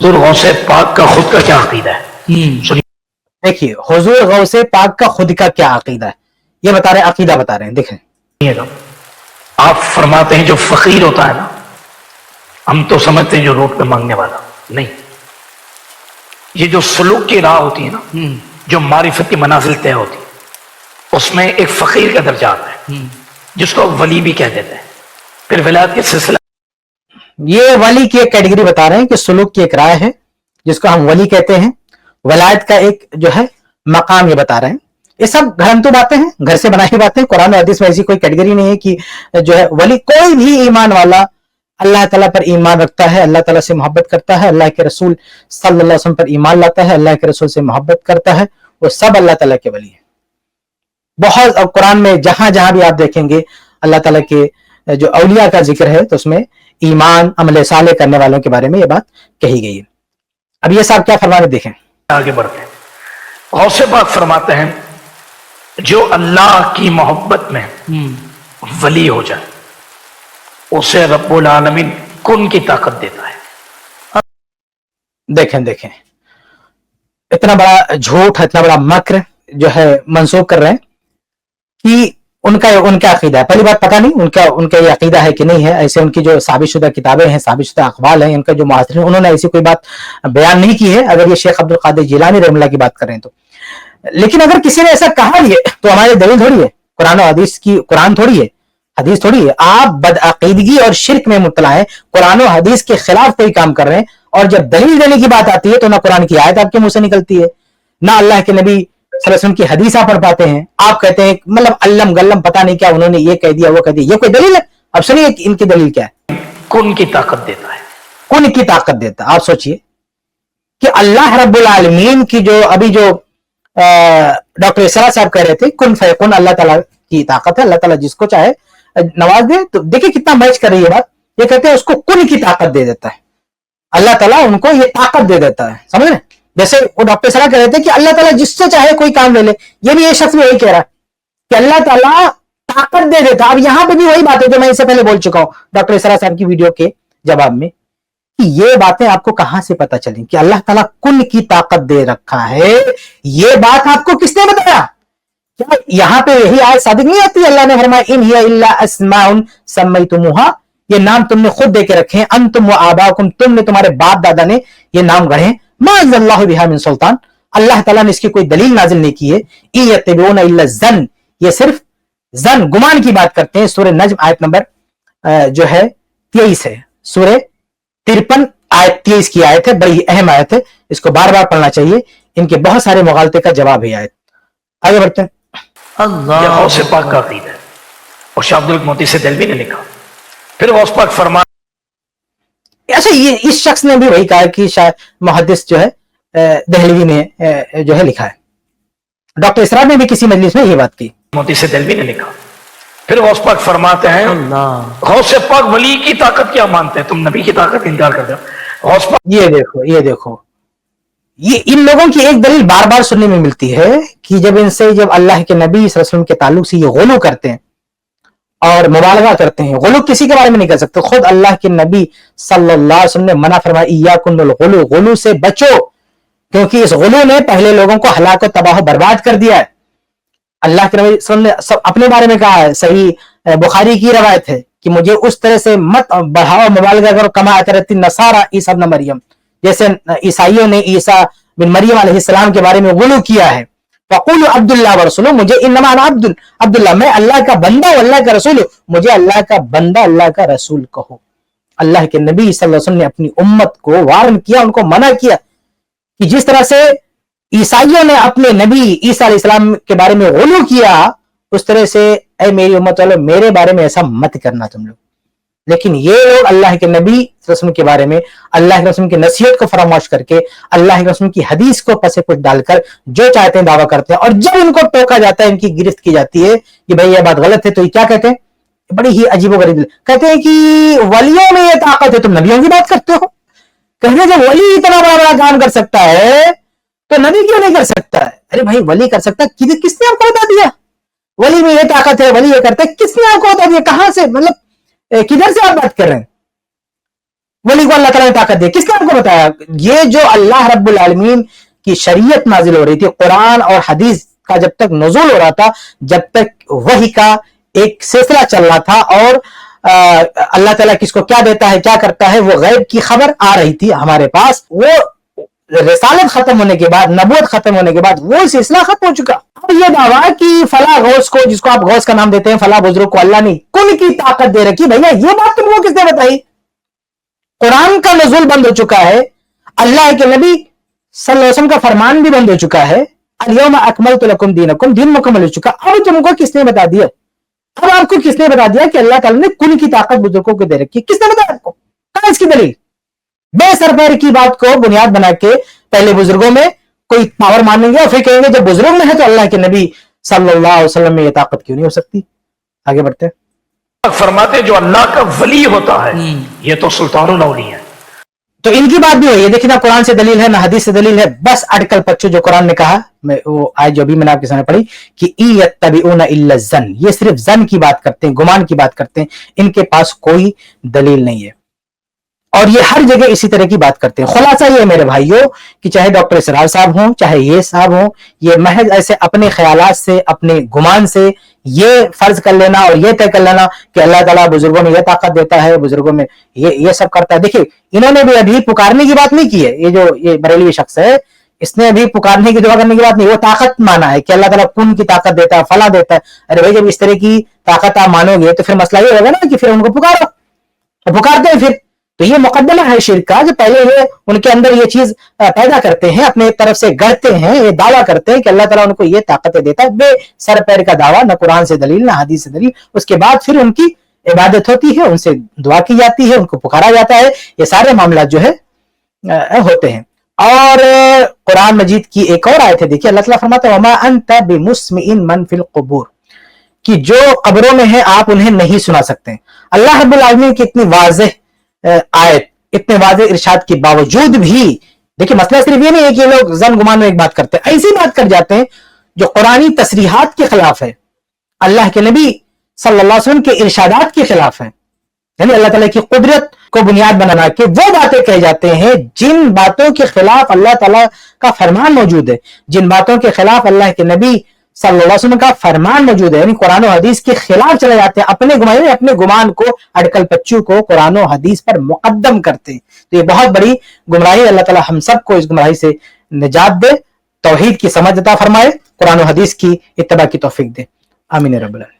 हुजूर गौसे पाक का खुद का क्या अकीदा है? सुनिए, देखिए हुजूर गौसे पाक का खुद का क्या अकीदा है, ये बता रहे हैं, अकीदा बता रहे हैं। देखें, आप फरमाते हैं जो फकीर होता है ना, हम तो समझते हैं जो रोड पे मांगने वाला नहीं, ये जो सलूक की राह होती है ना, जो मारिफत की मनाजिल तय होती है, उसमें एक फकीर का दर्जा आता है जिसको वली भी कह देते हैं। फिर विलायत के सिलसिला, ये वली की एक कैटेगरी बता रहे हैं कि सलूक की एक राय है जिसको हम वली कहते हैं, वलायत का एक जो है मकाम, ये बता रहे हैं। ये सब घरंतु बातें हैं, घर से बनाई बातें। कुरान और हदीस में ऐसी कोई कैटेगरी नहीं है कि जो है वली। कोई भी ईमान वाला अल्लाह ताला पर ईमान रखता है, अल्लाह ताला से मोहब्बत करता है, अल्लाह के रसूल सल्लल्लाहु अलैहि वसल्लम पर ईमान लाता है, अल्लाह के रसूल से मोहब्बत करता है, वो सब अल्लाह ताला के वली है। बहुत, और कुरान में जहां जहां भी आप देखेंगे अल्लाह ताला के जो औलिया का जिक्र है तो उसमें ईमान अमल साले करने वालों के बारे में ये बात कही गई है। अब ये साहब क्या फरमाते देखें, आगे बढ़ते हैं। गौसे पाक फरमाते हैं जो अल्लाह की मोहब्बत में वली हो जाए उसे रब्बुल आलमीन कुन की ताकत देता है। देखें इतना बड़ा झूठ, इतना बड़ा मक्र जो है मंसूब कर रहे हैं कि उनका अकीदा है। पहली बात, पता नहीं उनका ये अकीदा है कि नहीं है। ऐसे उनकी जो साबितशुदा किताबें हैं, साबितशुदा अखबाल हैं, इनका जो मुआसरिन, उन्होंने ऐसी कोई बात बयान नहीं की है, अगर ये शेख अब्दुल कादिर जिलानी रहमतुल्लाह की बात कर रहे हैं तो। लेकिन अगर किसी ने ऐसा कहा भी है तो हमारी दलील थोड़ी है, कुरान और हदीस की, कुरान थोड़ी है, हदीस थोड़ी है। आप बदअकीदगी और शिर्क में मुब्तला है, कुरान और हदीस के खिलाफ कोई काम कर रहे हैं, और जब दलील देने की बात आती है तो ना कुरान की आयत आपके मुंह से निकलती है, ना अल्लाह के नबी सल्लल्लाहु अलैहि वसल्लम की हदीस आप पढ़ पाते हैं। आप कहते हैं मतलब अल्लम गल्लम पता नहीं क्या, उन्होंने ये कह दिया वो कह दिया, ये कोई दलील है? अब सुनिए इनकी दलील क्या है। कुन की ताकत देता है, कुन की ताकत देता है। आप सोचिए कि अल्लाह रब्बुल आलमीन की जो अभी जो डॉक्टर इसरा साहब कह रहे थे, कुन फयकुन, अल्लाह ताला की ताकत है, अल्लाह ताला जिसको चाहे नवाज दे। तो देखिए कितना मैच कर रही है बात। ये कहते हैं उसको कुन की ताकत दे देता है, अल्लाह ताला उनको ये ताकत दे देता है, समझ रहे? जैसे वो डॉक्टर सलाह कह रहे थे कि अल्लाह ताला जिससे चाहे कोई काम ले ले, ये भी ये शख्स भी वही कह रहा है कि अल्लाह ताला ताकत दे देता। अब यहां पे भी वही बात है जो मैं इससे पहले बोल चुका हूं डॉक्टर सलाह साहब की वीडियो के जवाब में, कि ये बातें आपको कहां से पता चली कि अल्लाह ताला कुन की ताकत दे रखा है। ये बात आपको किसने बताया? क्या यहां पे यही आयत सादिक नहीं आती? अल्लाह ने फरमाया इन हिया इल्ला अस्माउन सम्मयतुमुहा, ये नाम तुमने खुद दे के रखे हैं, अंतुम व आबाकुम, तुमने, तुम्हारे बाप दादा ने ये नाम गढ़े हैं। मा अल्लाहु बिहा मिन सुल्तान, अल्लाह ताला ने इसकी कोई दलील नाजिल नहीं की है। इन यत्तबिऊना इल्ला ज़न, ये सिर्फ जन, गुमान की बात करते हैं। सूरह नज्म आयत नंबर जो है 23 है, सूरह 53 आयत 23 की आयत है, बड़ी अहम आयत है, इसको बार बार पढ़ना चाहिए। इनके बहुत सारे मुगालते का जवाब है आयत। आगे बढ़ते हैं। यह गौसे पाक का अकीदा है और शाह अब्दुल मोती से दिलवी ने लिखा। फिर गौस पाक फरमा, अच्छा, ये इस शख्स ने भी वही कहा कि शायद मुहद्दिस जो है दहलवी ने जो है लिखा है। डॉक्टर इसरार ने भी किसी मजलिस में ये बात की, मोती से दिलवी ने लिखा। फिर गौस पाक फरमाते हैं गौसे पाक वली की ताकत क्या मानते हैं, तुम नबी की ताकत इनकार कर दो। गौस पाक, ये देखो ये इन लोगों की एक दलील बार बार सुनने में मिलती है कि जब अल्लाह के नबी सल्लल्लाहु अलैहि वसल्लम के ताल्लुक से ये गुलू करते हैं और मुबालगा करते हैं। गुलू किसी के बारे में नहीं कर सकते, खुद अल्लाह के नबी सल्लल्लाहु अलैहि वसल्लम ने मना फरमाया इय्याकुमुल गुलू, गुलू से बचो, क्योंकि इस गुलू ने पहले लोगों को हलाक तबाह बर्बाद कर दिया है। अल्लाह के नबी सल्लल्लाहु अलैहि वसल्लम ने अपने बारे में कहा है, सही बुखारी की रवायत है कि मुझे उस तरह से मत बढ़ाओ, मुबालगा करो, कमा अतरती नसारा ईसा इब्न मरियम, जैसे ईसाइयों ने ईसा बिन मरियम अलैहिस्सलाम के बारे में गुलू किया है। फक़ूलू अब्दुल्लाह व रसूलुहु, मुझे इन्नमा अना अब्दुल्लाह, मैं अल्लाह का बंदा, अल्लाह का रसूल हूं, मुझे अल्लाह का बंदा, अल्लाह का रसूल कहो। अल्लाह के नबी सल्लल्लाहु अलैहि वसल्लम ने अपनी उम्मत को वार्न किया, उनको मना किया कि जिस तरह से ईसाइयों ने अपने नबी ईसा अलैहिस्सलाम के बारे में गुलू किया, उस तरह से ऐ मेरी उम्मत वालों, मेरे बारे में ऐसा मत करना तुम लोग। लेकिन ये लोग अल्लाह के नबी रसूल के बारे में, अल्लाह के रसूल की नसीहत को फरामोश करके, अल्लाह के रसूल की हदीस को पसे पुट डालकर जो चाहते हैं दावा करते हैं, और जब इनको टोका जाता है, इनकी गिरफ्त की जाती है कि भाई ये बात गलत है, तो ये क्या कहते हैं? बड़ी ही अजीबोगरीब कहते हैं कि वलियों में ये ताकत है, तुम नबियों की बात करते हो। कहते हैं जब वली इतना बड़ा बड़ा काम कर सकता है तो नबी क्यों नहीं कर सकता है? अरे भाई वली कर सकता है, किसने आपको बता दिया? वली में ये ताकत है, वली ये करता है, किसने आपको बता दिया? कहां से, मतलब किधर से आप बात कर रहे हैं? वली को अल्लाह ताला ने ताकत दी, किसने हमको बताया? ये जो अल्लाह रब्बुल आलमीन की शरीयत नाजिल हो रही थी, कुरान और हदीस का जब तक नुज़ूल हो रहा था, जब तक वही का एक सिलसिला चल रहा था और अल्लाह ताला किसको क्या देता है, क्या करता है, वो गैब की खबर आ रही थी हमारे पास। वो रिसालत खत्म होने के बाद, नबूवत खत्म होने के बाद वो सिलसिला खत्म हो चुका। अब ये दावा कि फला गौस को, जिसको आप गौस का नाम देते हैं, फला बुजुर्ग को अल्लाह ने कुल की ताकत दे रखी, भैया ये बात तुमको किसने बताई? कुरान का नज़ूल बंद हो चुका है, अल्लाह के नबी सल्लल्लाहु अलैहि वसल्लम का फरमान भी बंद हो चुका है, अल-यौमा अकमलतु लकुम दीनकुम, दिन मुकम्मल हो चुका। अब तुमको किसने बता दिया? अब आपको किसने बता दिया कि अल्लाह ताला ने कुल की ताकत बुजुर्गों को दे रखी है? किसने बताया आपको? कहां इसकी दलील? बेसर पैर की बात को बुनियाद बना के पहले बुजुर्गों में कोई पावर मानेंगे और फिर कहेंगे जब बुजुर्ग में है तो अल्लाह के नबी सल्लल्लाहु अलैहि वसल्लम में ये ताकत क्यों नहीं हो सकती? आगे बढ़ते हैं। फरमाते जो अल्लाह का वली होता है ये तो सुल्तानुल औलिया है। तो इनकी बात भी हुई है, देखिए ना कुरान से दलील है ना हदीस से दलील है, बस अटकल पच्चू जो कुरान ने कहा, मैं वो आज जो भी मैंने आपके सामने पढ़ी कि इयत्तबिऊना इल्ला ज़न, ये सिर्फ जन की बात करते हैं, गुमान की बात करते हैं, इनके पास कोई दलील नहीं है। और ये हर जगह इसी तरह की बात करते हैं। खुलासा ये मेरे भाइयों कि चाहे डॉक्टर इसरार साहब हों, चाहे ये साहब हों, ये महज ऐसे अपने ख्यालात से, अपने गुमान से ये फर्ज कर लेना और ये तय कर लेना कि अल्लाह ताला बुजुर्गों में ये ताकत देता है, बुजुर्गों में ये सब करता है। देखिए इन्होंने भी अभी पुकारने की बात नहीं की है, ये बरेलवी शख्स है, इसने अभी पुकारने की दुआ करने की बात नहीं, वो ताकत माना है कि अल्लाह ताला कुन की ताकत देता है, फला देता है। अरे भाई जब इस तरह की ताकत आप मानोगे तो फिर मसला ये होगा ना कि फिर उनको पुकारो, पुकारते हैं फिर। तो ये मुकद्दमा है शिर्क का, जो पहले ये उनके अंदर ये चीज पैदा करते हैं, अपने तरफ से गढ़ते हैं, ये दावा करते हैं कि अल्लाह ताला उनको ये ताकतें देता है, बे सर पैर का दावा, न कुरान से दलील न हदीस से दलील। उसके बाद फिर उनकी इबादत होती है, उनसे दुआ की जाती है, उनको पुकारा जाता है, ये सारे मामला जो है होते हैं। और कुरान मजीद की एक और आयत है, देखिए अल्लाह ताला फरमाता है वमा अंत बिमुस्मिइन मन फिल कुबूर, कि जो कब्रों में है आप उन्हें नहीं सुना सकते। अल्लाह रब्बुल आलमीन की इतनी वाज़ेह आयत, इतने वाज़ेह इरशाद के बावजूद भी देखिए मसला सिर्फ ये नहीं है कि लोग जन गुमान में एक बात करते हैं, ऐसी बात कर जाते हैं जो कुरानी तसरीहात के खिलाफ है, अल्लाह के नबी सल्लल्लाहु अलैहि वसल्लम के इरशादात के खिलाफ है। यानी अल्लाह ताला की कुदरत को बुनियाद बना के वो बातें कह जाते हैं जिन बातों के खिलाफ अल्लाह ताला का फरमान मौजूद है, जिन बातों के खिलाफ अल्लाह के नबी सल्लल्लाहु अलैहि वसल्लम का फरमान मौजूद है, यानी कुरान और हदीस के खिलाफ चले जाते हैं, अपने गुमान को, अटकल पच्चू को कुरान और हदीस पर मुकद्दम करते हैं। तो ये बहुत बड़ी गुमराही, अल्लाह ताला हम सबको इस गुमराही से निजात दे, तौहीद की समझ अता फरमाए, कुरान और हदीस की इत्तबा की तौफीक दे। आमीन या रब्बल आलमीन।